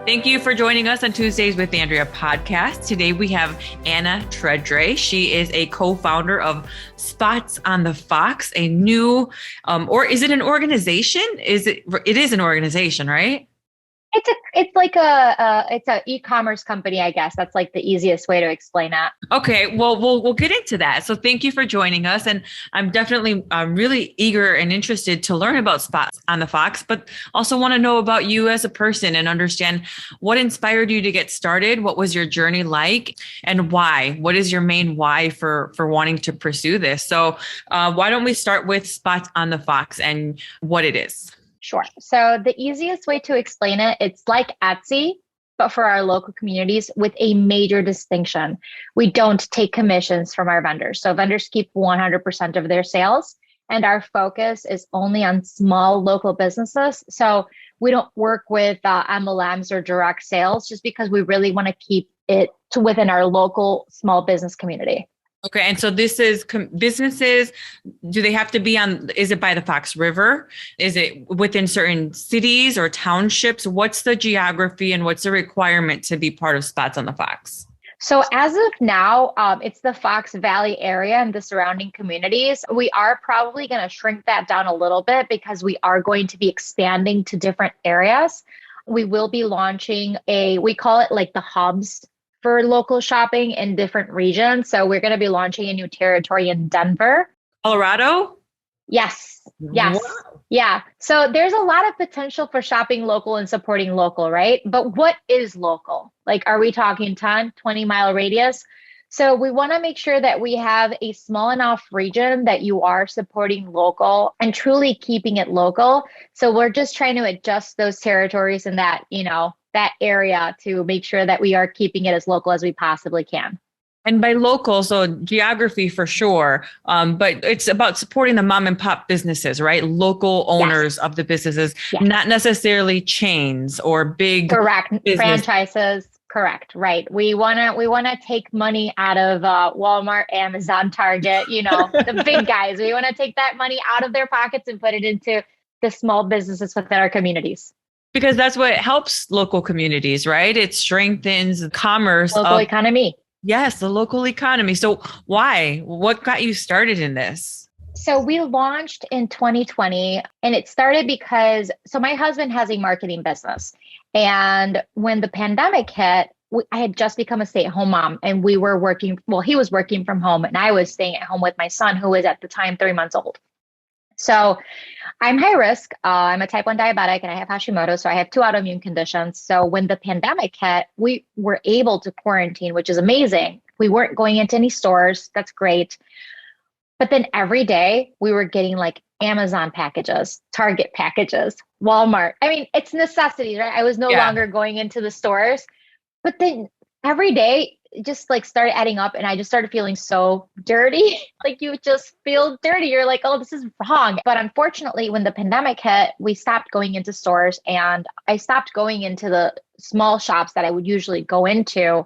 Thank you for joining us on Tuesdays with Andrea podcast. Today we have Ana Tredrea. She is a co-founder of Spots on the Fox, a new, or is it an organization? It is an organization, right? It's a e-commerce company, I guess. That's like the easiest way to explain it. Okay, well, we'll get into that. So thank you for joining us. And I'm definitely really eager and interested to learn about Spots on the Fox, but also want to know about you as a person and understand what inspired you to get started. What was your journey like and why? What is your main why for wanting to pursue this? So why don't we start with Spots on the Fox and what it is? Sure. So the easiest way to explain it, it's like Etsy, but for our local communities with a major distinction. We don't take commissions from our vendors. So vendors keep 100% of their sales, and our focus is only on small local businesses. So we don't work with MLMs or direct sales just because we really want to keep it to within our local small business community. Okay. And so this is businesses, do they have to be is it by the Fox River? Is it within certain cities or townships? What's the geography and what's the requirement to be part of Spots on the Fox? So as of now, it's the Fox Valley area and the surrounding communities. We are probably going to shrink that down a little bit because we are going to be expanding to different areas. We will be launching we call it like the hubs for local shopping in different regions. So we're going to be launching a new territory in Denver. Colorado? Yes. Wow. Yeah. So there's a lot of potential for shopping local and supporting local, right? But what is local? Like, are we talking 10, 20-mile radius? So we want to make sure that we have a small enough region that you are supporting local and truly keeping it local. So we're just trying to adjust those territories in that, that area to make sure that we are keeping it as local as we possibly can. And by local, so geography for sure, but it's about supporting the mom and pop businesses, right? Local owners of the businesses, not necessarily chains or big franchises. Correct. Right. We want to take money out of Walmart, Amazon, Target, the big guys. We want to take that money out of their pockets and put it into the small businesses within our communities. Because that's what helps local communities, right? It strengthens commerce. Local economy. Yes, the local economy. So why? What got you started in this? So we launched in 2020, and it started because, my husband has a marketing business. And when the pandemic hit, I had just become a stay-at-home mom, and we were working, he was working from home, and I was staying at home with my son, who was at the time 3 months old. So I'm high risk. I'm a type 1 diabetic and I have Hashimoto. So I have 2 autoimmune conditions. So when the pandemic hit, we were able to quarantine, which is amazing. We weren't going into any stores. That's great. But then every day we were getting like Amazon packages, Target packages, Walmart. I mean, it's necessities, right? I was no longer going into the stores. But then every day, just like started adding up, and I just started feeling so dirty. Like you just feel dirty. You're like, oh, this is wrong. But unfortunately, when the pandemic hit, we stopped going into stores, and I stopped going into the small shops that I would usually go into.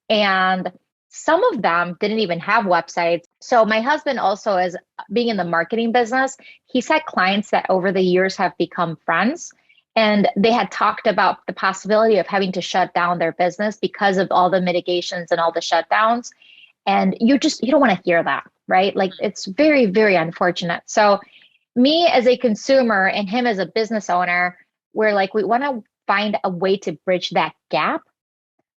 And some of them didn't even have websites. So my husband also, is being in the marketing business, he's had clients that over the years have become friends. And they had talked about the possibility of having to shut down their business because of all the mitigations and all the shutdowns. And you don't want to hear that, right? Like it's very, very unfortunate. So me as a consumer and him as a business owner, we want to find a way to bridge that gap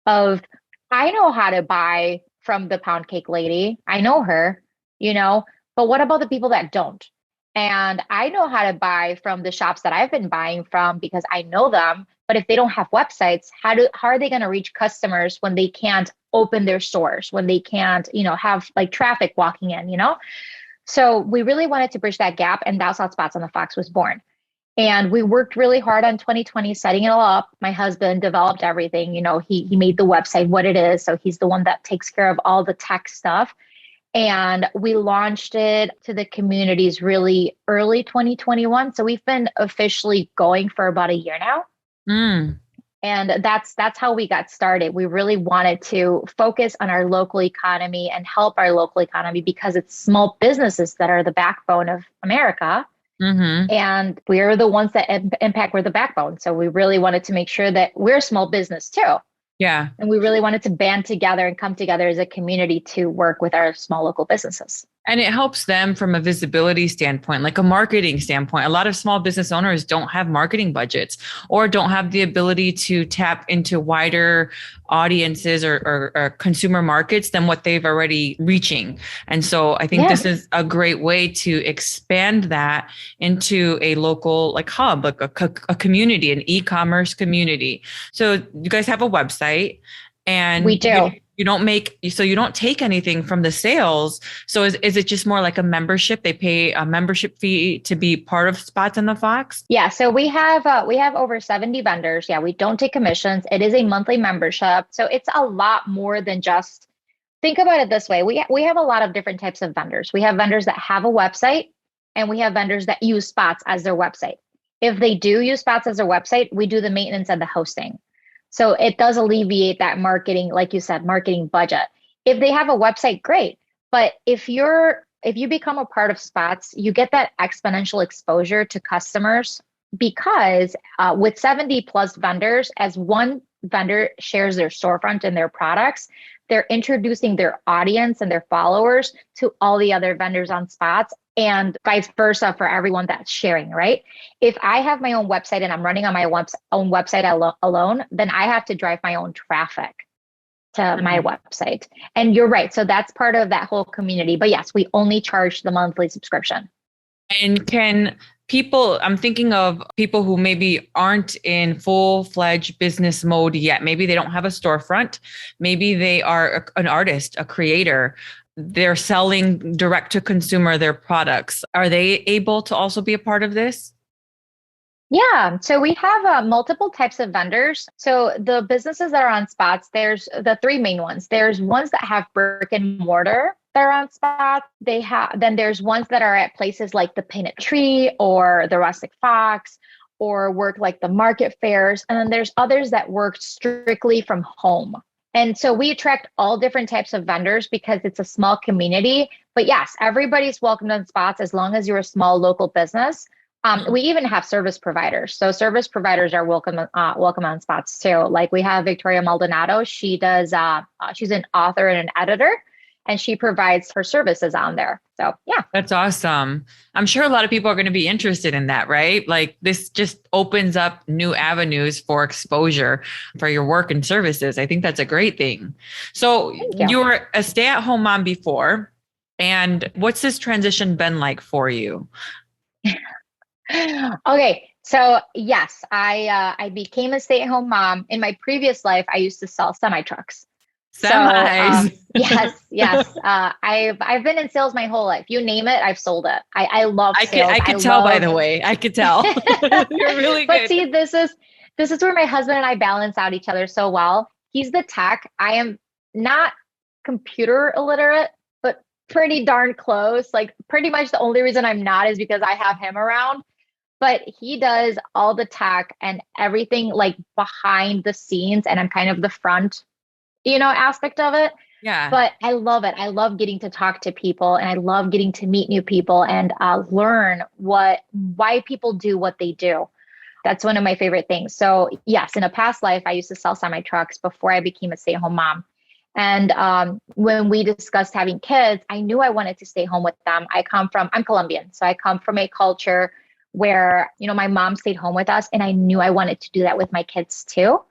of, I know how to buy from the pound cake lady. I know her, but what about the people that don't? And I know how to buy from the shops that I've been buying from because I know them. But if they don't have websites, how are they going to reach customers when they can't open their stores, when they can't, have like traffic walking in, So we really wanted to bridge that gap. And that's how Spots on the Fox was born. And we worked really hard on 2020, setting it all up. My husband developed everything. He made the website what it is. So he's the one that takes care of all the tech stuff. And we launched it to the communities really early 2021. So we've been officially going for about a year now. And that's how we got started. We really wanted to focus on our local economy and help our local economy because it's small businesses that are the backbone of America. Mm-hmm. And we're the ones that impact, we're the backbone. So we really wanted to make sure that we're a small business too. Yeah. And we really wanted to band together and come together as a community to work with our small local businesses. And it helps them from a visibility standpoint, like a marketing standpoint. A lot of small business owners don't have marketing budgets or don't have the ability to tap into wider audiences or consumer markets than what they've already reaching. And so I think Yeah, this is a great way to expand that into a local like hub, like a community, an e-commerce community. So you guys have a website we and do. you don't make, so you don't take anything from the sales. So is it just more like a membership? They pay a membership fee to be part of Spots in the Fox? Yeah, so we have over 70 vendors. Yeah, we don't take commissions. It is a monthly membership. So it's a lot more than just think about it this way. We have a lot of different types of vendors. We have vendors that have a website and we have vendors that use Spots as their website. If they do use Spots as their website, we do the maintenance and the hosting. So it does alleviate that marketing, like you said, marketing budget. If they have a website, great. But if you become a part of Spots, you get that exponential exposure to customers because with 70 plus vendors, as one vendor shares their storefront and their products, they're introducing their audience and their followers to all the other vendors on Spots and vice versa for everyone that's sharing, right? If I have my own website and I'm running on my own website alone, then I have to drive my own traffic to my website. And you're right. So that's part of that whole community. But yes, we only charge the monthly subscription. And can people, I'm thinking of people who maybe aren't in full-fledged business mode yet. Maybe they don't have a storefront. Maybe they are an artist, a creator. They're selling direct to consumer their products. Are they able to also be a part of this? Yeah, so we have multiple types of vendors. So the businesses that are on Spots, there's the three main ones. There's ones that have brick and mortar that are on Spots. Then there's ones that are at places like the Painted Tree or the Rustic Fox or work like the market fairs. And then there's others that work strictly from home. And so we attract all different types of vendors because it's a small community. But yes, everybody's welcome on Spots as long as you're a small local business. We even have service providers. So service providers are welcome on Spots too. Like we have Victoria Maldonado. She does. She's an author and an editor, and she provides her services on there. So yeah, That's awesome. I'm sure a lot of people are going to be interested in that, right? Like this just opens up new avenues for exposure for your work and services. I think that's a great thing. So thank you. you were a stay-at-home mom before, and what's this transition been like for you? Okay, so yes, I became a stay-at-home mom. In my previous life, I used to sell semi trucks. So Semis. yes. I've been in sales my whole life. You name it, I've sold it. I love sales. I could tell by the way. I could tell. You're really But good. see, this is where my husband and I balance out each other so well. He's the tech. I am not computer illiterate, but pretty darn close. Like pretty much the only reason I'm not is because I have him around. But he does all the tech and everything like behind the scenes, and I'm kind of the front, aspect of it. Yeah. But I love it. I love getting to talk to people and I love getting to meet new people and learn why people do what they do. That's one of my favorite things. So yes, in a past life, I used to sell semi trucks before I became a stay-at-home mom. And when we discussed having kids, I knew I wanted to stay home with them. I'm Colombian. So I come from a culture where, my mom stayed home with us and I knew I wanted to do that with my kids too.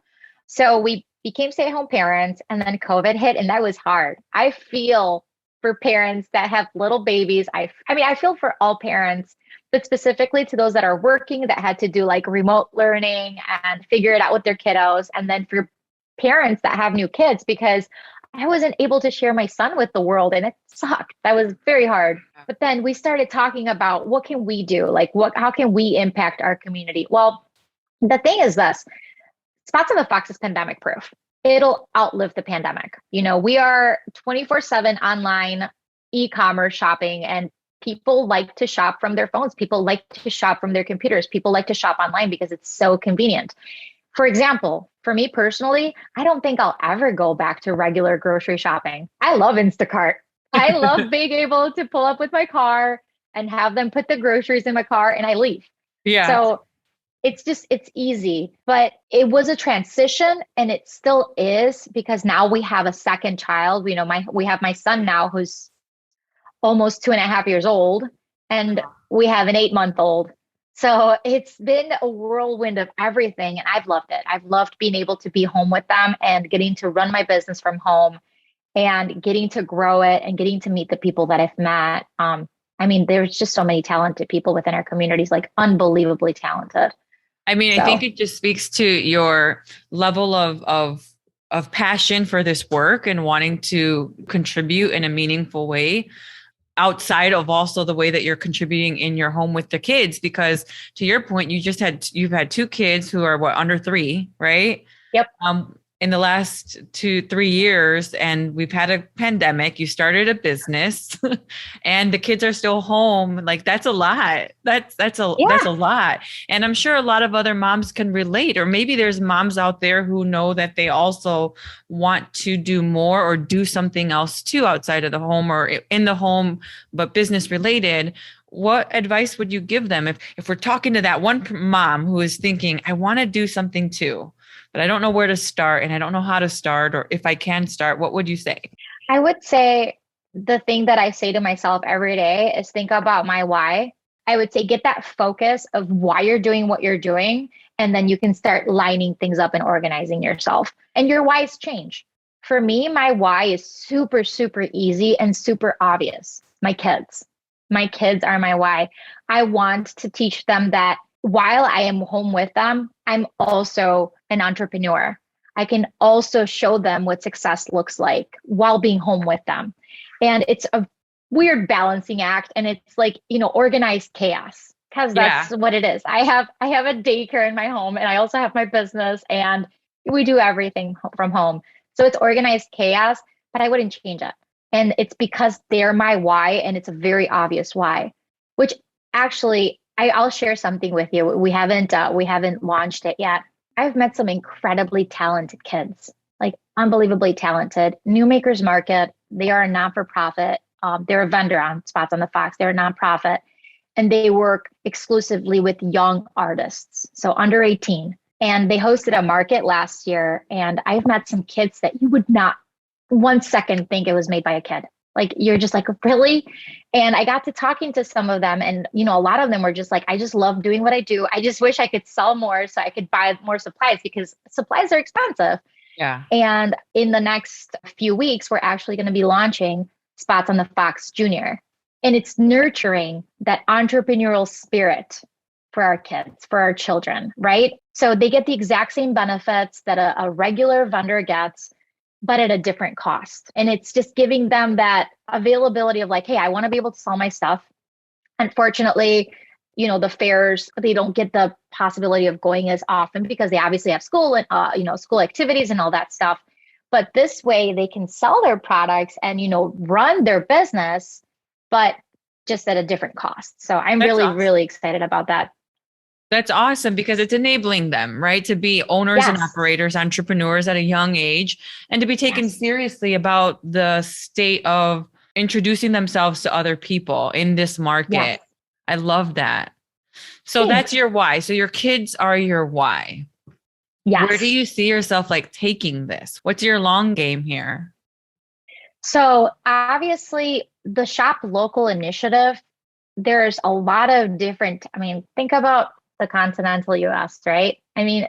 So we became stay-at-home parents and then COVID hit and that was hard. I feel for parents that have little babies. I mean, I feel for all parents, but specifically to those that are working that had to do like remote learning and figure it out with their kiddos. And then for parents that have new kids, because I wasn't able to share my son with the world and it sucked. That was very hard. But then we started talking about what can we do? Like how can we impact our community? Well, the thing is this, Spots in the Fox is pandemic proof. It'll outlive the pandemic. We are 24/7 online e-commerce shopping and people like to shop from their phones. People like to shop from their computers. People like to shop online because it's so convenient. For example, for me personally, I don't think I'll ever go back to regular grocery shopping. I love Instacart. I love being able to pull up with my car and have them put the groceries in my car and I leave. Yeah. So it's easy, but it was a transition and it still is because now we have a second child. We have my son now who's almost 2.5 years old, and we have an 8-month old. So it's been a whirlwind of everything, and I've loved it. I've loved being able to be home with them and getting to run my business from home and getting to grow it and getting to meet the people that I've met. I mean, there's just so many talented people within our communities, like unbelievably talented. I mean, I think So it just speaks to your level of passion for this work and wanting to contribute in a meaningful way outside of also the way that you're contributing in your home with the kids. Because to your point, you've had two kids who are what, under 3, right? yep. In the last 2-3 years, and we've had a pandemic. You started a business and the kids are still home. Like that's a lot. That's a lot. And I'm sure a lot of other moms can relate, or maybe there's moms out there who know that they also want to do more or do something else too outside of the home or in the home, but business related. What advice would you give them if we're talking to that one mom who is thinking, I want to do something too, but I don't know where to start and I don't know how to start, or if I can start, what would you say? I would say the thing that I say to myself every day is think about my why. I would say get that focus of why you're doing what you're doing, and then you can start lining things up and organizing yourself. And your whys change. For me, my why is super, super easy and super obvious. My kids. My kids are my why. I want to teach them that while I am home with them, I'm also an entrepreneur. I can also show them what success looks like while being home with them. And it's a weird balancing act. And it's like, organized chaos, because that's what it is. I have a daycare in my home, and I also have my business, and we do everything from home. So it's organized chaos, but I wouldn't change it. And it's because they're my why, and it's a very obvious why, which actually I'll share something with you. We haven't launched it yet. I've met some incredibly talented kids, like unbelievably talented. New Makers Market, they are a non-for-profit. They're a vendor on Spots on the Fox. They're a nonprofit, and they work exclusively with young artists, so under 18. And they hosted a market last year, and I've met some kids that you would not 1 second think it was made by a kid. Like, you're just like, really? And I got to talking to some of them, and a lot of them were just like, I just love doing what I do. I just wish I could sell more so I could buy more supplies, because supplies are expensive. Yeah. And in the next few weeks, we're actually going to be launching Spots on the Fox Junior. And it's nurturing that entrepreneurial spirit for our kids, for our children, right? So they get the exact same benefits that a regular vendor gets, but at a different cost. And it's just giving them that availability of like, hey, I want to be able to sell my stuff. Unfortunately, the fairs, they don't get the possibility of going as often because they obviously have school and, school activities and all that stuff. But this way they can sell their products and, run their business, but just at a different cost. So I'm That's really, awesome. really excited about that. That's awesome, because it's enabling them, right, to be owners and Yes. operators, entrepreneurs at a young age, and to be taken seriously about the state of introducing themselves to other people in this market. Yes. I love that. So Thanks. that's your why. So your kids are your why. Yes. Where do you see yourself like taking this? What's your long game here? So obviously the Shop Local initiative, there's a lot of different, think about the continental US, right?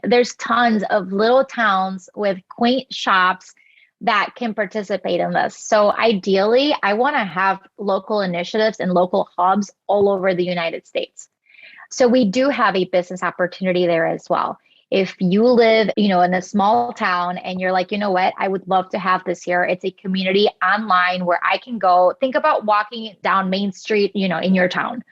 There's tons of little towns with quaint shops that can participate in this. So ideally, I want to have local initiatives and local hubs all over the United States. So we do have a business opportunity there as well. If you live, in a small town and you're like, you know what, I would love to have this here. It's a community online where I can go, think about walking down Main Street, in your town.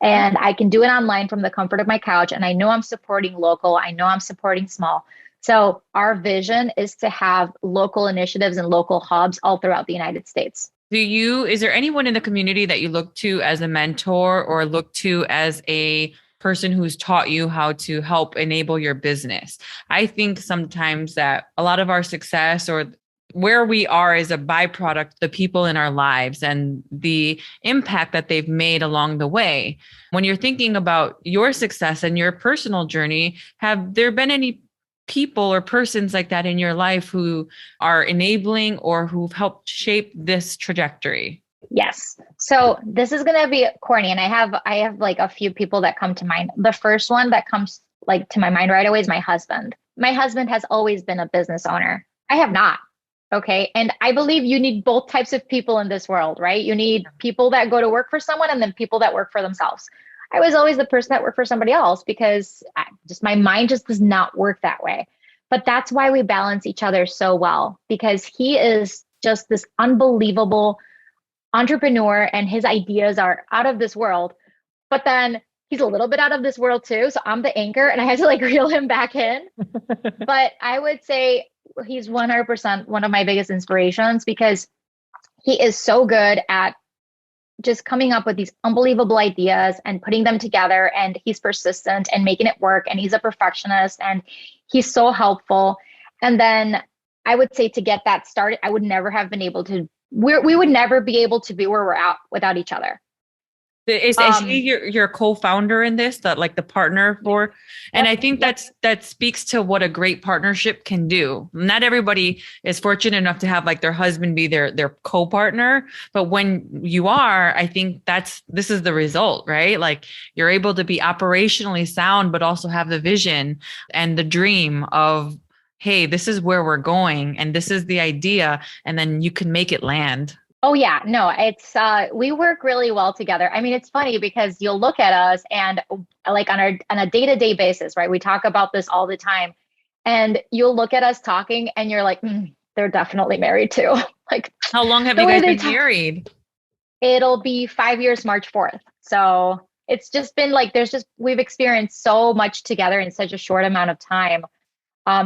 And I can do it online from the comfort of my couch. And I know I'm supporting local. I know I'm supporting small. So our vision is to have local initiatives and local hubs all throughout the United States. Is there anyone in the community that you look to as a mentor or look to as a person who's taught you how to help enable your business? I think sometimes that a lot of our success or where we are is a byproduct, the people in our lives and the impact that they've made along the way. When you're thinking about your success and your personal journey, have there been any people or persons like that in your life who are enabling or who've helped shape this trajectory? Yes. So this is going to be corny, and I have like a few people that come to mind. The first one that comes like to my mind right away is my husband. My husband has always been a business owner. I have not. Okay. And I believe you need both types of people in this world, right? You need people that go to work for someone and then people that work for themselves. I was always the person that worked for somebody else because my mind just does not work that way. But that's why we balance each other so well, because he is just this unbelievable entrepreneur and his ideas are out of this world. But then he's a little bit out of this world too. So I'm the anchor and I had to like reel him back in. But I would say he's 100% one of my biggest inspirations because he is so good at just coming up with these unbelievable ideas and putting them together. And he's persistent and making it work. And he's a perfectionist and he's so helpful. And then I would say to get that started, I would never have been able to, we would never be able to be where we're at without each other. Is he your co-founder in this, that like the partner for? And Yep, I think yep. that speaks to what a great partnership can do. Not everybody is fortunate enough to have like their husband be their co-partner, but when you are, I think this is the result, right? Like you're able to be operationally sound, but also have the vision and the dream of, hey, this is where we're going, and this is the idea, and then you can make it land. Oh yeah, no, it's we work really well together. I mean, it's funny because you'll look at us and like on a day-to-day basis, right? We talk about this all the time. And you'll look at us talking and you're like, they're definitely married too. Like How long have the you way guys they been talk, married? it'll be 5 years March 4th. So it's just been like we've experienced so much together in such a short amount of time.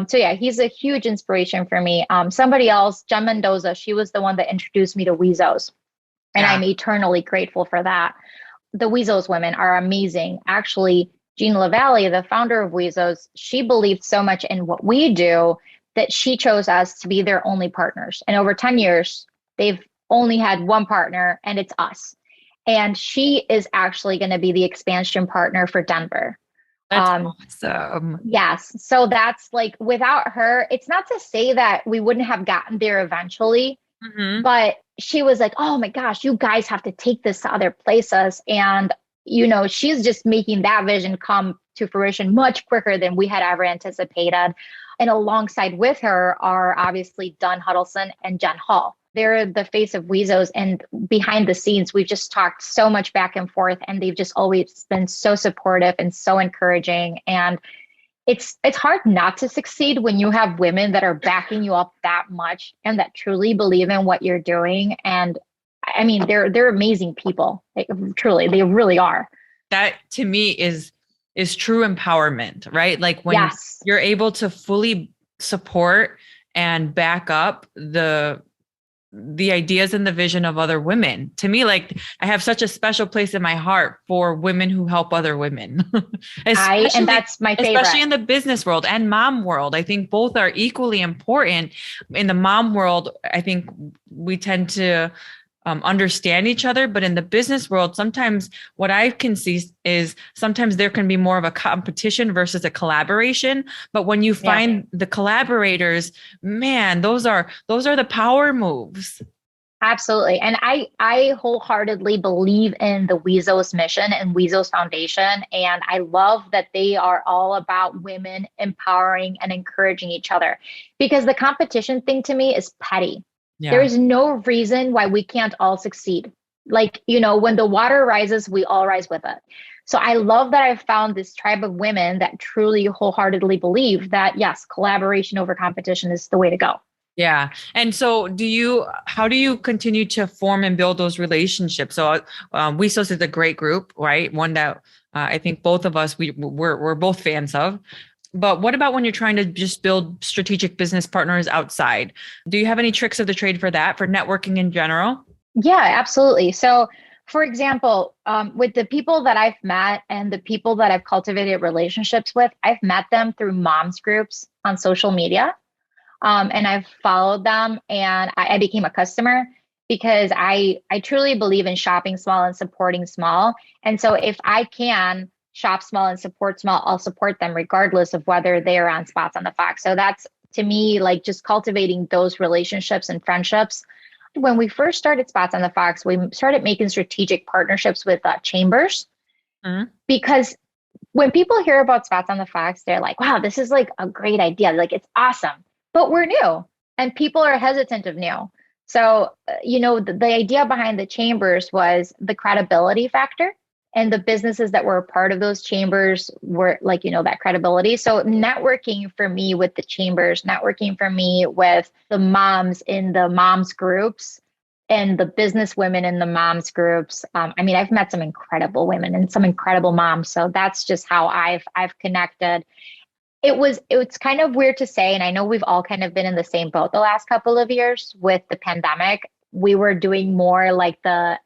So yeah, he's a huge inspiration for me. Somebody else, Jen Mendoza, she was the one that introduced me to Wezos, and Yeah. I'm eternally grateful for that. The Wezos women are amazing. Actually, Jean LaValle, the founder of Wezos, she believed so much in what we do that she chose us to be their only partners. And over 10 years, they've only had one partner, and it's us. And she is actually going to be the expansion partner for Denver. That's Um, awesome. Yes. So that's like without her, it's not to say that we wouldn't have gotten there eventually, Hmm. but she was like, oh my gosh, you guys have to take this to other places. And, she's just making that vision come to fruition much quicker than we had ever anticipated. And alongside with her are obviously Dunn Huddleston and Jen Hall. They're the face of Wezos, and behind the scenes, we've just talked so much back and forth, and they've just always been so supportive and so encouraging. And it's hard not to succeed when you have women that are backing you up that much and that truly believe in what you're doing. And I mean, they're amazing people. Like, truly, they really are. That to me is true empowerment, right? Like when Yes. you're able to fully support and back up the ideas and the vision of other women. To me, like I have such a special place in my heart for women who help other women, And especially that's my favorite. especially in the business world and mom world. I think both are equally important. In the mom world, I think we tend to understand each other, but in the business world, sometimes what I can see is sometimes there can be more of a competition versus a collaboration. But when you Yeah. find the collaborators, man, those are the power moves. Absolutely. And I wholeheartedly believe in the Wezos mission and Wezos Foundation. And I love that they are all about women empowering and encouraging each other, because the competition thing to me is petty. There Yeah. is no reason why we can't all succeed. Like, when the water rises, we all rise with it. So I love that I've found this tribe of women that truly wholeheartedly believe that, yes, collaboration over competition is the way to go. Yeah. And so how do you continue to form and build those relationships? So, WeSource is a great group, right? One that I think both of us, we're both fans of. But what about when you're trying to just build strategic business partners outside? Do you have any tricks of the trade for that, for networking in general? Yeah, absolutely. So, for example, with the people that I've met and the people that I've cultivated relationships with, I've met them through moms groups on social media. And I've followed them, and I became a customer because I truly believe in shopping small and supporting small. And so if I can shop small and support small, I'll support them regardless of whether they're on Spots on the Fox. So that's, to me, like just cultivating those relationships and friendships. When we first started Spots on the Fox, we started making strategic partnerships with chambers, because when people hear about Spots on the Fox, they're like, wow, this is like a great idea. Like, it's awesome. But we're new and people are hesitant of new. So, the idea behind the chambers was the credibility factor. And the businesses that were a part of those chambers were like, that credibility. So, networking for me with the chambers, networking for me with the moms in the moms groups, and the business women in the moms groups. I've met some incredible women and some incredible moms. So that's just how I've connected. It's kind of weird to say, and I know we've all kind of been in the same boat the last couple of years with the pandemic. We were doing more like the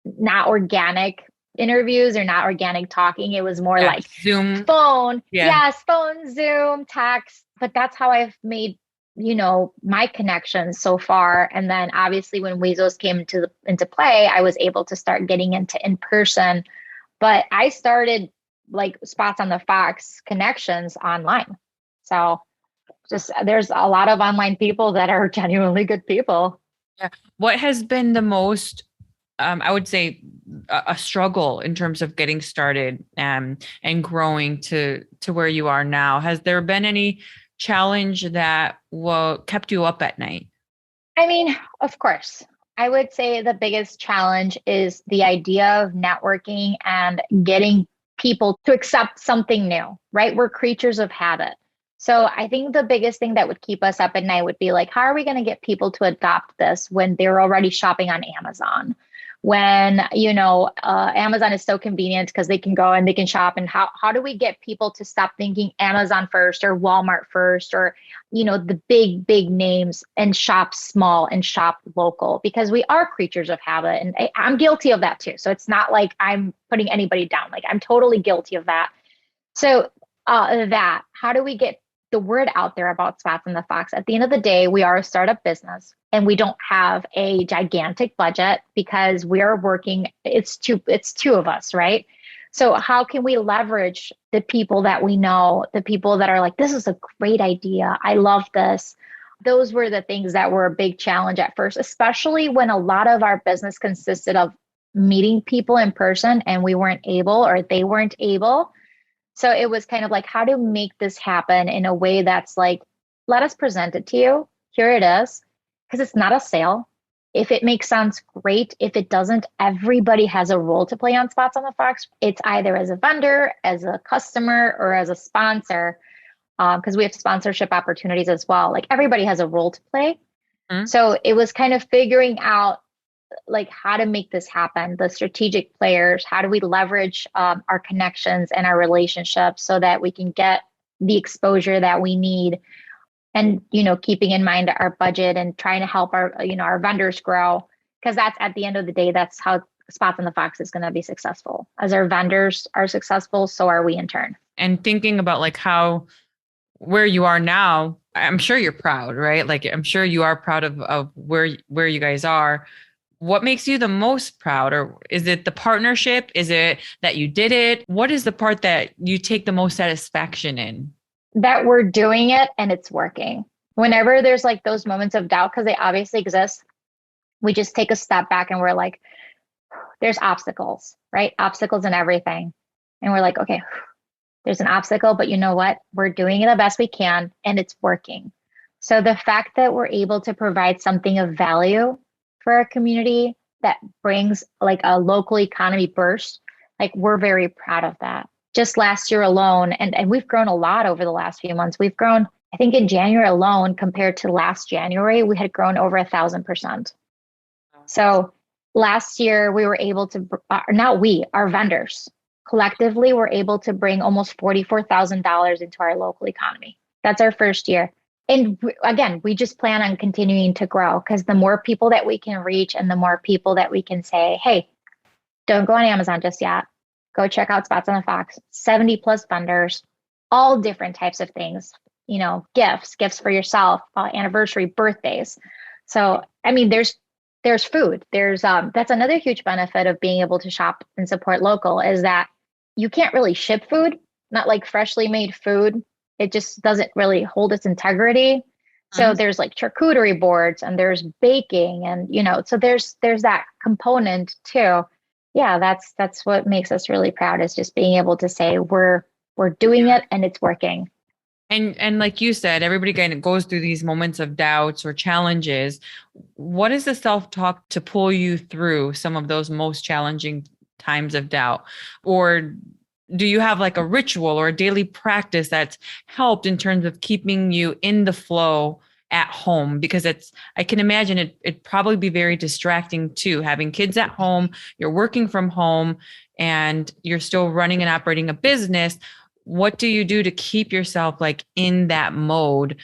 not organic interviews or not organic talking. It was more like Zoom, phone. Yeah. Yes, phone, Zoom, text. But that's how I've made my connections so far. And then obviously when Weezos came into play, I was able to start getting into in person. But I started like Spots on the Fox connections online. So just there's a lot of online people that are genuinely good people. Yeah. What has been the most, I would say, a struggle in terms of getting started and growing to where you are now? Has there been any challenge that kept you up at night? Of course. I would say the biggest challenge is the idea of networking and getting people to accept something new, right? We're creatures of habit. So I think the biggest thing that would keep us up at night would be like, how are we going to get people to adopt this when they're already shopping on Amazon? When, Amazon is so convenient because they can go and they can shop. And how do we get people to stop thinking Amazon first or Walmart first or, the big names, and shop small and shop local? Because we are creatures of habit. And I'm guilty of that too. So it's not like I'm putting anybody down. Like, I'm totally guilty of that. So how do we get the word out there about Spots on the Fox? At the end of the day, we are a startup business and we don't have a gigantic budget because we are working. It's two of us, right? So how can we leverage the people that we know, the people that are like, this is a great idea, I love this? Those were the things that were a big challenge at first, especially when a lot of our business consisted of meeting people in person and we weren't able, or they weren't able. So it was kind of like, how to make this happen in a way that's like, let us present it to you. Here it is. Because it's not a sale. If it makes sense, great. If it doesn't, everybody has a role to play on Spots on the Fox. It's either as a vendor, as a customer, or as a sponsor, because we have sponsorship opportunities as well. Like, everybody has a role to play. Mm-hmm. So it was kind of figuring out like how to make this happen, the strategic players, how do we leverage our connections and our relationships so that we can get the exposure that we need, and keeping in mind our budget and trying to help our vendors grow, because that's, at the end of the day, that's how Spots on the Fox is going to be successful. As our vendors are successful, so are we in turn. And thinking about like where you are now, I'm sure you're proud, right? Like, I'm sure you are proud of where you guys are. What makes you the most proud? Or is it the partnership? Is it that you did it? What is the part that you take the most satisfaction in? That we're doing it and it's working. Whenever there's like those moments of doubt, because they obviously exist, we just take a step back and we're like, there's obstacles, right? Obstacles in everything. And we're like, okay, there's an obstacle, but you know what? We're doing it the best we can and it's working. So the fact that we're able to provide something of value for our community that brings like a local economy burst, like, we're very proud of that. Just last year alone, and we've grown a lot over the last few months. We've grown, I think in January alone, compared to last January, we had grown over 1,000%. So last year we were able to, our vendors collectively were able to bring almost $44,000 into our local economy. That's our first year. And again, we just plan on continuing to grow, because the more people that we can reach and the more people that we can say, hey, don't go on Amazon just yet. Go check out Spots on the Fox. 70 plus vendors, all different types of things. gifts for yourself, anniversary, birthdays. So, I mean, there's food. That's another huge benefit of being able to shop and support local is that you can't really ship food, not like freshly made food. It just doesn't really hold its integrity. So Mhm. there's like charcuterie boards and there's baking and so there's that component too. Yeah, that's what makes us really proud is just being able to say we're doing it and it's working. And like you said, everybody kind of goes through these moments of doubts or challenges. What is the self-talk to pull you through some of those most challenging times of doubt? Or do you have like a ritual or a daily practice that's helped in terms of keeping you in the flow at home? Because I can imagine it'd probably be very distracting too, having kids at home, you're working from home, and you're still running and operating a business. What do you do to keep yourself like in that mode,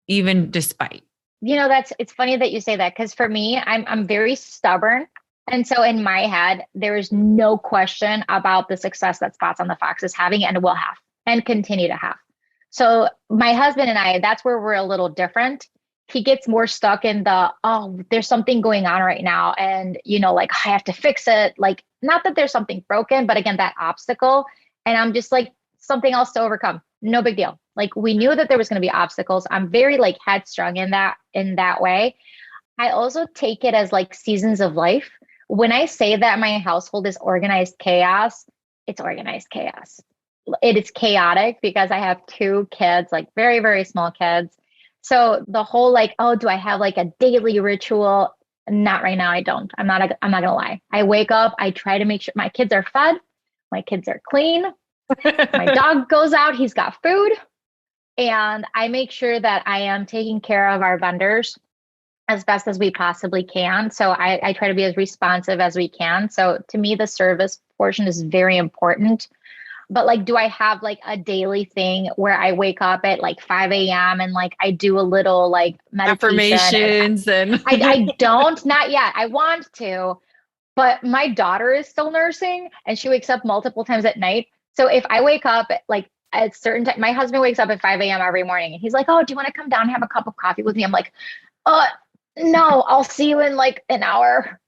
even despite? It's funny that you say that because for me, I'm very stubborn. And so in my head, there is no question about the success that Spots on the Fox is having and will have and continue to have. So my husband and I, that's where we're a little different. He gets more stuck in oh, there's something going on right now. And, like I have to fix it. Like, not that there's something broken, but again, that obstacle. And I'm just like, something else to overcome. No big deal. Like we knew that there was going to be obstacles. I'm very like headstrong in that way. I also take it as like seasons of life. When I say that my household is organized chaos, it's organized chaos. It is chaotic because I have two kids, like very, very small kids. So the whole like, oh, do I have like a daily ritual? Not right now. I don't. I'm not gonna lie. I wake up, I try to make sure my kids are fed, my kids are clean, my dog goes out, he's got food, and I make sure that I am taking care of our vendors as best as we possibly can. So I try to be as responsive as we can. So to me, the service portion is very important. But like, do I have like a daily thing where I wake up at like 5 a.m. and like I do a little like meditation? And Affirmations and I don't, not yet. I want to, but my daughter is still nursing and she wakes up multiple times at night. So if I wake up at like at certain time, my husband wakes up at 5 a.m. every morning and he's like, oh, do you want to come down and have a cup of coffee with me? I'm like, uh, no, I'll see you in like an hour.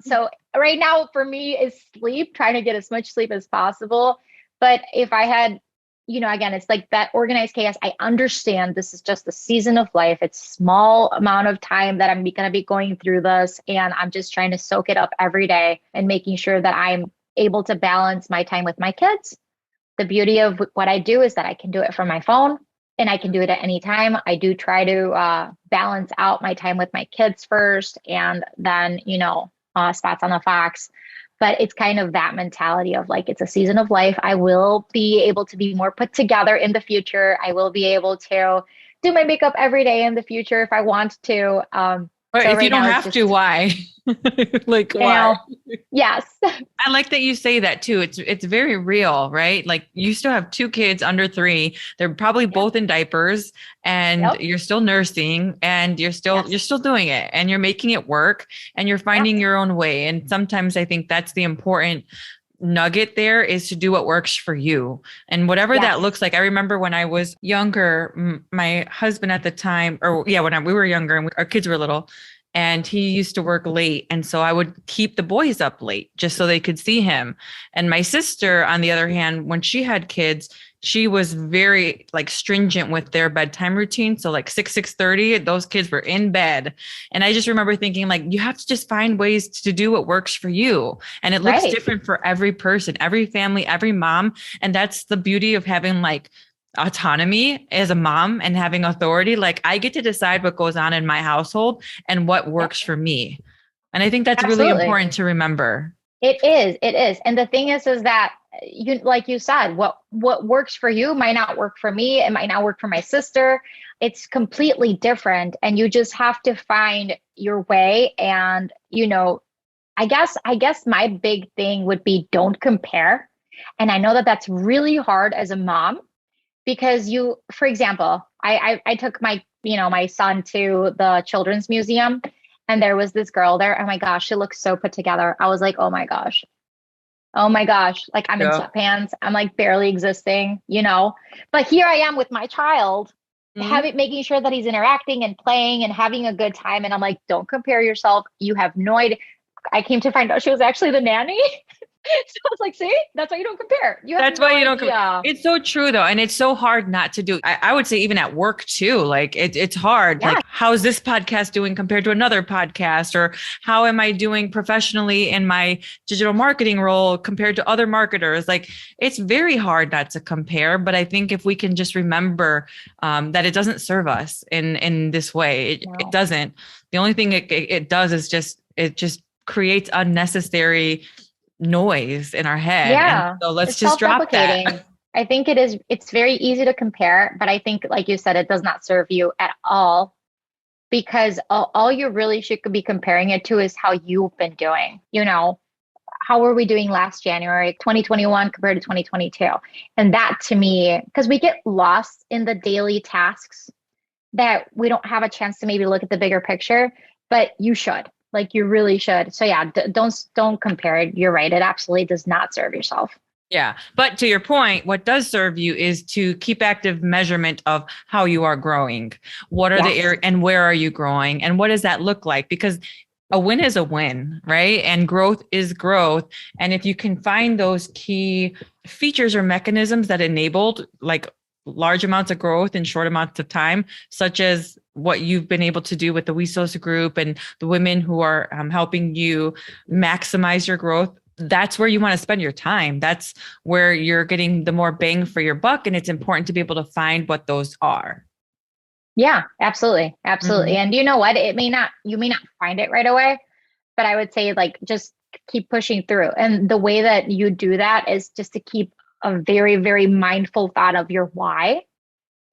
So right now for me is sleep, trying to get as much sleep as possible. But if I had, again, it's like that organized chaos. I understand this is just the season of life. It's small amount of time that I'm going to be going through this. And I'm just trying to soak it up every day and making sure that I'm able to balance my time with my kids. The beauty of what I do is that I can do it from my phone and I can do it at any time. I do try to balance out my time with my kids first and then, Spots on the Fox. But it's kind of that mentality of like, it's a season of life. I will be able to be more put together in the future. I will be able to do my makeup every day in the future if I want to. or So if you right don't now it's have to, just, why? Like you why? know, yes, I like that you say that too. It's very real, right? Like you still have two kids under 3. They're probably yep, both in diapers and yep, you're still nursing and you're yes, still doing it and you're making it work and you're yep, finding your own way. And sometimes I think that's the important nugget there is to do what works for you and whatever that yes. looks like. I remember when I was younger, my husband at the time, or yeah, we were younger and our kids were little, and he used to work late. And so I would keep the boys up late just so they could see him. And my sister, on the other hand, when she had kids, she was very like stringent with their bedtime routine. So like 6:30, those kids were in bed. And I just remember thinking like, you have to just find ways to do what works for you. And it looks Right. different for every person, every family, every mom. And that's the beauty of having like autonomy as a mom and having authority. Like I get to decide what goes on in my household and what Yep. works for me. And I think that's really Absolutely. important to remember. It is. It is. And the thing is that you, like you said, what works for you might not work for me. It might not work for my sister. It's completely different. And you just have to find your way. And, I guess my big thing would be don't compare. And I know that that's really hard as a mom because for example, I took my son to the children's museum and there was this girl there. Oh my gosh, she looks so put together. I was like, oh my gosh. Oh my gosh. Like I'm in Yeah. sweatpants. I'm like barely existing. But here I am with my child. Mhm. making sure that he's interacting and playing and having a good time. And I'm like, don't compare yourself. You have no idea. I came to find out she was actually the nanny. So I was like, see, that's why you don't compare. You have That's why no you don't. idea. It's so true though, and it's so hard not to do. I would say even at work too. Like it's hard. Like Yeah. how's this podcast doing compared to another podcast, or how am I doing professionally in my digital marketing role compared to other marketers? Like it's very hard not to compare. But I think if we can just remember that it doesn't serve us in this way, it No. doesn't. The only thing it does is just creates unnecessary noise in our head. And Yeah. so let's It's just drop that. self-deprecating. I think it's very easy to compare, but I think, like you said, it does not serve you at all because all you really should be comparing it to is how you've been doing. How were we doing last January, 2021 compared to 2022? And that to me, because we get lost in the daily tasks that we don't have a chance to maybe look at the bigger picture, but you should. Like you really should. So yeah, don't compare it. You're right. It absolutely does not serve yourself. Yeah. But to your point, what does serve you is to keep active measurement of how you are growing. What are the Yes. areas and where are you growing? And what does that look like? Because a win is a win, right? And growth is growth. And if you can find those key features or mechanisms that enabled like large amounts of growth in short amounts of time, such as what you've been able to do with the WeSource group and the women who are helping you maximize your growth, that's where you want to spend your time. That's where you're getting the more bang for your buck. And it's important to be able to find what those are. Yeah, absolutely. Absolutely. Mhm. And you know what? You may not find it right away, but I would say like just keep pushing through. And the way that you do that is just to keep a very, very mindful thought of your why,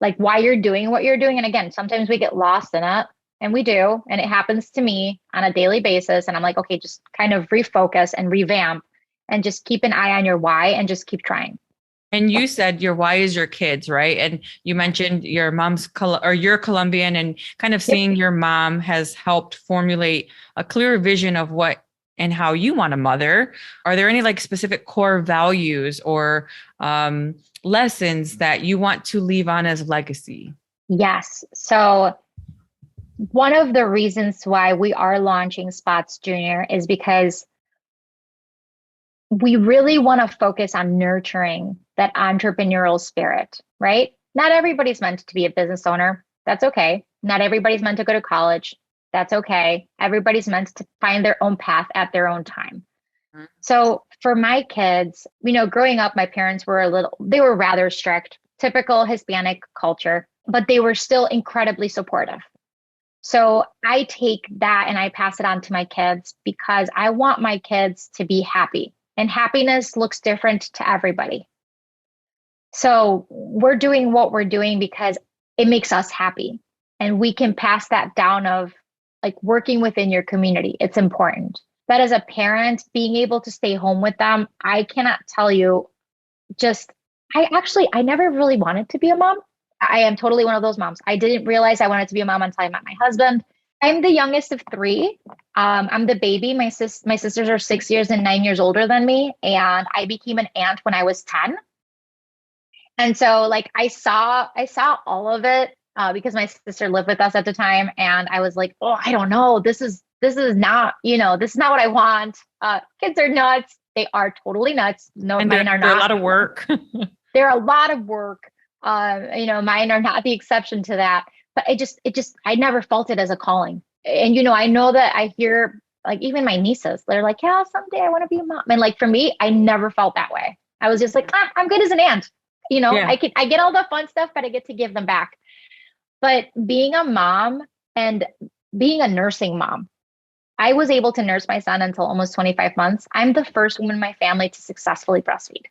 like why you're doing what you're doing. And again, sometimes we get lost in it and we do, and it happens to me on a daily basis. And I'm like, okay, just kind of refocus and revamp and just keep an eye on your why and just keep trying. And you said your why is your kids, right? And you mentioned your or you're Colombian, and kind of Yep. seeing your mom has helped formulate a clear vision of what and how you want a mother. Are there any like specific core values or lessons that you want to leave on as legacy? Yes. So one of the reasons why we are launching Spots Junior is because we really want to focus on nurturing that entrepreneurial spirit, right? Not everybody's meant to be a business owner. That's okay. Not everybody's meant to go to college. That's okay. Everybody's meant to find their own path at their own time. So for my kids, growing up, my parents they were rather strict, typical Hispanic culture, but they were still incredibly supportive. So I take that and I pass it on to my kids because I want my kids to be happy, and happiness looks different to everybody. So we're doing what we're doing because it makes us happy, and we can pass that down of like working within your community. It's important. But as a parent, being able to stay home with them, I cannot tell you just, I never really wanted to be a mom. I am totally one of those moms. I didn't realize I wanted to be a mom until I met my husband. I'm the youngest of three. I'm the baby. My sisters are 6 years and 9 years older than me, and I became an aunt when I was 10. And so, like, I saw all of it because my sister lived with us at the time, and I was like, oh, I don't know. This is not this is not what I want. Kids are nuts. They are totally nuts. No, And mine are they're a not. lot of work. They're a lot of work. Mine are not the exception to that. But I never felt it as a calling. And I know that I hear like even my nieces, they're like, yeah, someday I want to be a mom. And like for me, I never felt that way. I was just like, I'm good as an aunt. Yeah. I get all the fun stuff, but I get to give them back. But being a mom and being a nursing mom, I was able to nurse my son until almost 25 months. I'm the first woman in my family to successfully breastfeed.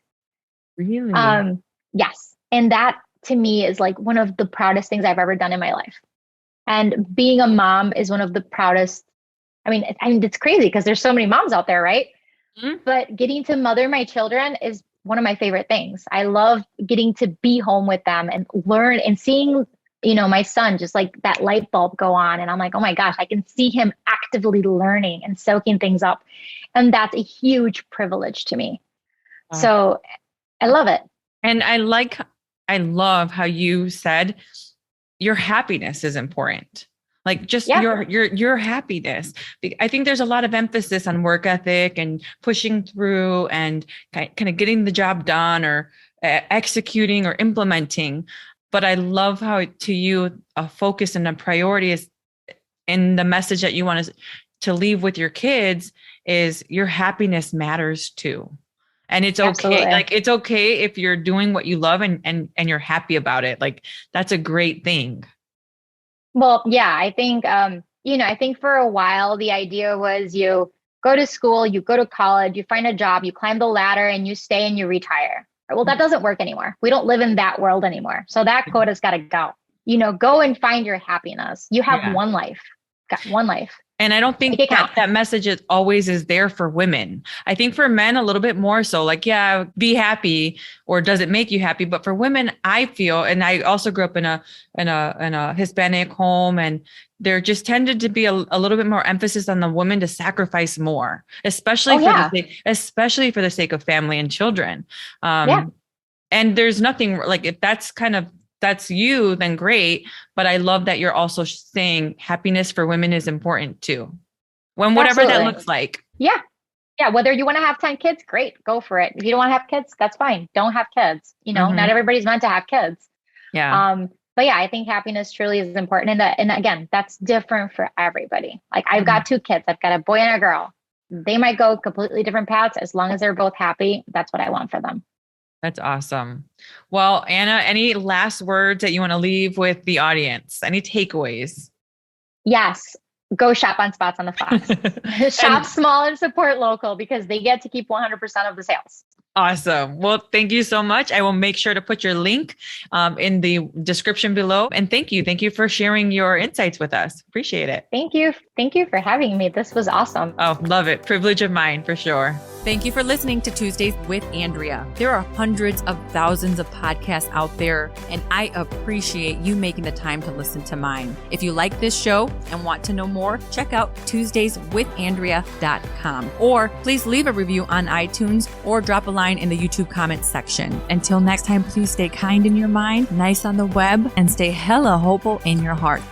Really? Yes. And that to me is like one of the proudest things I've ever done in my life. And being a mom is one of the proudest. I mean, it's crazy because there's so many moms out there, right? Mhm. But getting to mother my children is one of my favorite things. I love getting to be home with them and learn and seeing, my son just like that light bulb go on. And I'm like, oh my gosh, I can see him actively learning and soaking things up. And that's a huge privilege to me. Wow. So I love it. And I love how you said your happiness is important. Like just Yeah. your happiness. I think there's a lot of emphasis on work ethic and pushing through and kind of getting the job done or executing or implementing. But I love how to you a focus and a priority is in the message that you want to leave with your kids is your happiness matters too. And it's okay. Absolutely. Like it's okay if you're doing what you love and you're happy about it. Like that's a great thing. Well, yeah, I think, I think for a while, the idea was you go to school, you go to college, you find a job, you climb the ladder and you stay and you retire. Well, that doesn't work anymore. We don't live in that world anymore. So that quota's got to go. Go and find your happiness. You have one life. Got one life. And I don't think that message is there for women. I think for men a little bit more so, like, yeah, be happy, or does it make you happy? But for women, I feel, and I also grew up in a Hispanic home, and there just tended to be a little bit more emphasis on the woman to sacrifice more, especially especially for the sake of family and children. And there's nothing like, if that's you, then great. But I love that you're also saying happiness for women is important too. Whatever that looks like. Yeah. Yeah. Whether you want to have 10 kids, great, go for it. If you don't want to have kids, that's fine. Don't have kids. Not everybody's meant to have kids. Yeah. But yeah, I think happiness truly is important. And again, that's different for everybody. Like I've got 2 kids. I've got a boy and a girl. They might go completely different paths. As long as they're both happy, that's what I want for them. That's awesome. Well, Ana, any last words that you want to leave with the audience? Any takeaways? Yes. Go shop on Spots on the Fox. Shop small and support local because they get to keep 100% of the sales. Awesome. Well, thank you so much. I will make sure to put your link in the description below. And thank you. Thank you for sharing your insights with us. Appreciate it. Thank you. Thank you for having me. This was awesome. Oh, love it. Privilege of mine for sure. Thank you for listening to Tuesdays with Andrea. There are hundreds of thousands of podcasts out there, and I appreciate you making the time to listen to mine. If you like this show and want to know more, check out TuesdaysWithAndrea.com, or please leave a review on iTunes or drop a line in the YouTube comments section. Until next time, please stay kind in your mind, nice on the web, and stay hella hopeful in your heart.